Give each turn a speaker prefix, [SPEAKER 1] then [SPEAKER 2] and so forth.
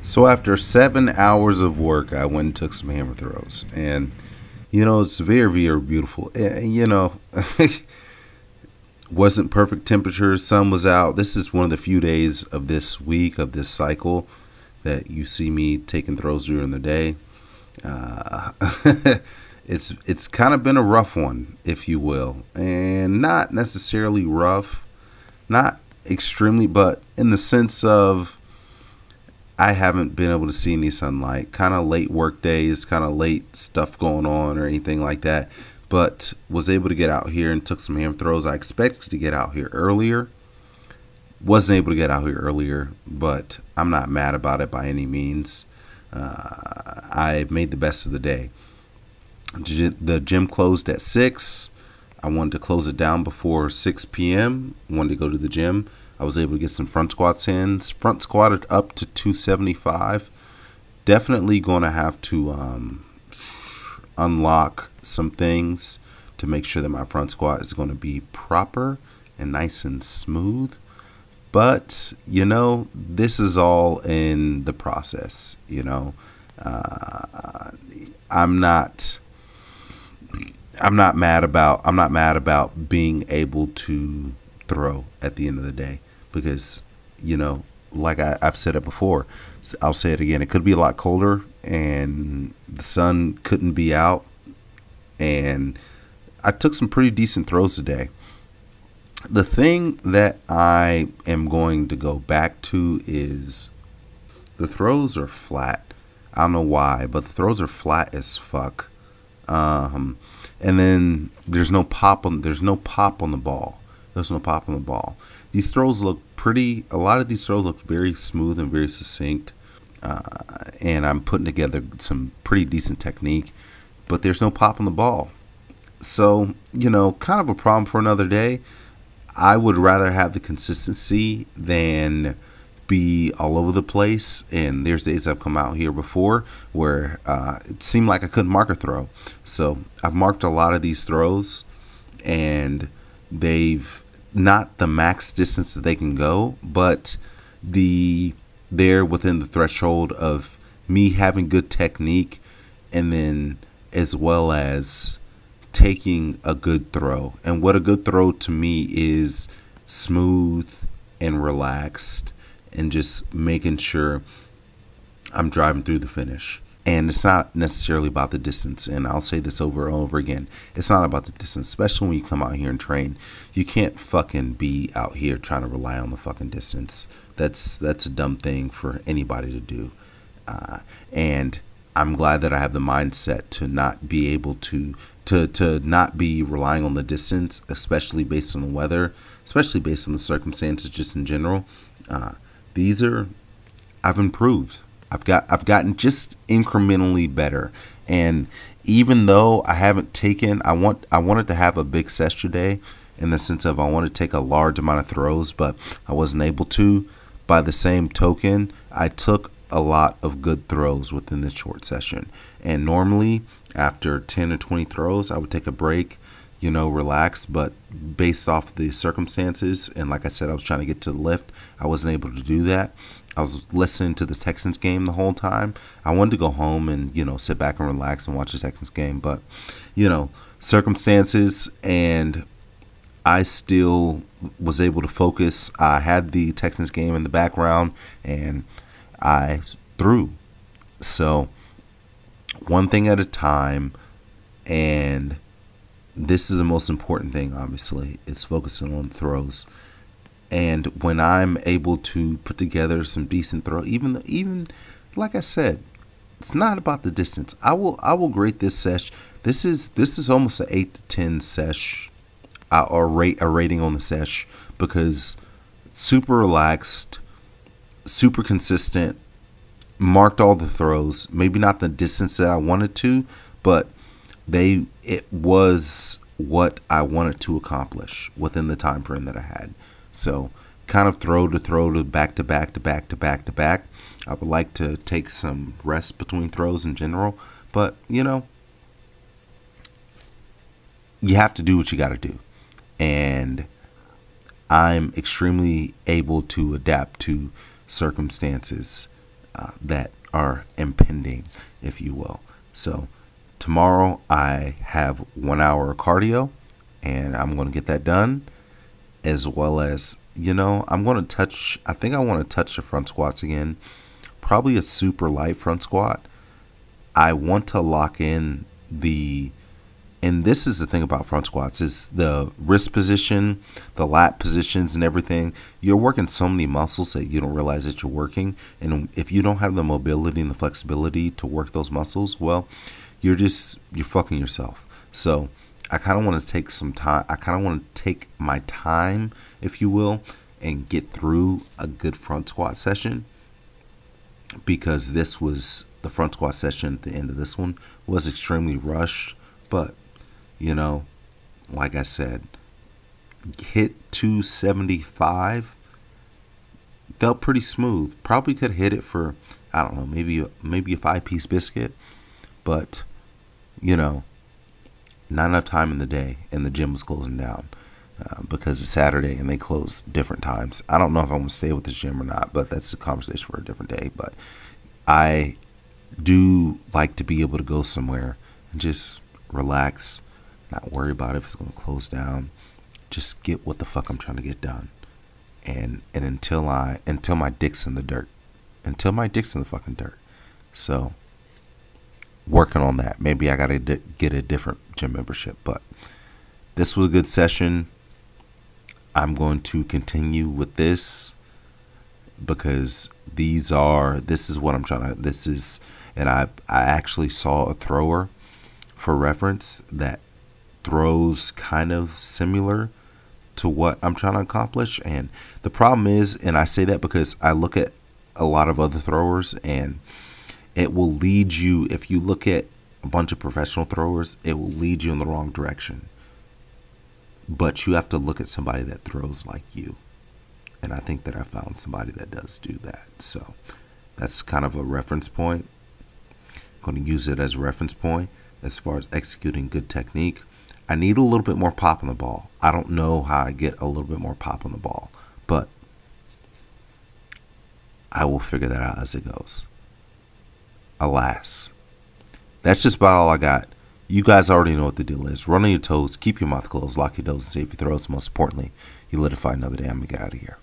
[SPEAKER 1] So after 7 hours of work, I went and took some hammer throws, and it's very, very beautiful. Wasn't perfect temperature. Sun was out. This is one of the few days of this week of this cycle that you see me taking throws during the day. Uh, it's kind of been a rough one, if you will, and not necessarily rough, not extremely, but in the sense of I haven't been able to see any sunlight. Kind of late work days, kind of late stuff going on or anything like that. But was able to get out here and took some ham throws. I expected to get out here earlier. Wasn't able to get out here earlier, but I'm not mad about it by any means. I made the best of the day. The gym closed at 6. I wanted to close it down before 6 p.m. Wanted to go to the gym. I was able to get some front squats in. Front squatted up to 275. Definitely going to have to unlock some things to make sure that my front squat is going to be proper and nice and smooth. But, this is all in the process, I'm not I'm not mad about being able to throw at the end of the day because like I've said it before, I'll say it again. It could be a lot colder and the sun couldn't be out, and I took some pretty decent throws today. The thing that I am going to go back to is the throws are flat. I don't know why, but the throws are flat as fuck. Um, and then there's no pop on the ball. There's no pop on the ball. These throws look pretty. A lot of these throws look very smooth and very succinct. And I'm putting together some pretty decent technique, but there's no pop on the ball. So kind of a problem for another day. I would rather have the consistency than be all over the place. And there's days I've come out here before where it seemed like I couldn't mark a throw. So I've marked a lot of these throws, and they've not the max distance that they can go, but they're within the threshold of me having good technique, and then as well as taking a good throw. And what a good throw to me is smooth and relaxed and just making sure I'm driving through the finish. And it's not necessarily about the distance. And I'll say this over and over again. It's not about the distance, especially when you come out here and train. You can't fucking be out here trying to rely on the fucking distance. That's a dumb thing for anybody to do. And I'm glad that I have the mindset to not be able to not be relying on the distance, especially based on the weather, especially based on the circumstances, just in general. These are, I've improved. I've gotten just incrementally better. And even though I haven't taken, I wanted to have a big sesh today, in the sense of I want to take a large amount of throws, but I wasn't able to. By the same token, I took a lot of good throws within this short session. And normally after 10 or 20 throws, I would take a break, relax. But based off the circumstances, and like I said, I was trying to get to the lift, I wasn't able to do that. I was listening to the Texans game the whole time. I wanted to go home and, sit back and relax and watch the Texans game. But, circumstances, and I still was able to focus. I had the Texans game in the background, and I threw. So one thing at a time, and this is the most important thing, obviously, is focusing on throws. And when I'm able to put together some decent throw, even like I said, it's not about the distance. I will grade this sesh. This is almost an 8 to 10 sesh, or rate a rating on the sesh, because super relaxed, super consistent, marked all the throws. Maybe not the distance that I wanted to, but it was what I wanted to accomplish within the time frame that I had. So kind of throw to back to back to back to back to back. I would like to take some rest between throws in general, but you have to do what you got to do. And I'm extremely able to adapt to circumstances that are impending, if you will. So tomorrow I have 1 hour of cardio, and I'm going to get that done, as well as, I'm going to touch, I think I want to touch the front squats again, probably a super light front squat. I want to lock in and this is the thing about front squats, is the wrist position, the lat positions and everything. You're working so many muscles that you don't realize that you're working. And if you don't have the mobility and the flexibility to work those muscles, well, you're fucking yourself. So I kind of want to take some time. I kind of want to take my time, if you will, and get through a good front squat session, because the front squat session at the end of this one was extremely rushed. But, like I said, hit 275, felt pretty smooth. Probably could hit it for, I don't know, maybe a 5-piece biscuit, but, not enough time in the day, and the gym was closing down because it's Saturday and they close different times. I don't know if I'm going to stay with this gym or not, but that's a conversation for a different day. But I do like to be able to go somewhere and just relax, not worry about if it's going to close down, just get what the fuck I'm trying to get done. And until my dick's in the dirt, until my dick's in the fucking dirt. So working on that. Maybe I got to get a different gym membership, but this was a good session. I'm going to continue with this because this is what I'm trying to, and I actually saw a thrower, for reference, that throws kind of similar to what I'm trying to accomplish. And the problem is, and I say that because I look at a lot of other throwers, and it will lead you, if you look at a bunch of professional throwers, it will lead you in the wrong direction. But you have to look at somebody that throws like you. And I think that I found somebody that does do that. So that's kind of a reference point. I'm going to use it as a reference point as far as executing good technique. I need a little bit more pop on the ball. I don't know how I get a little bit more pop on the ball, but I will figure that out as it goes. Alas, that's just about all I got. You guys already know what the deal is. Run on your toes, keep your mouth closed, lock your doors, and save your throws. Most importantly, you live to fight another day. I'm going to get out of here.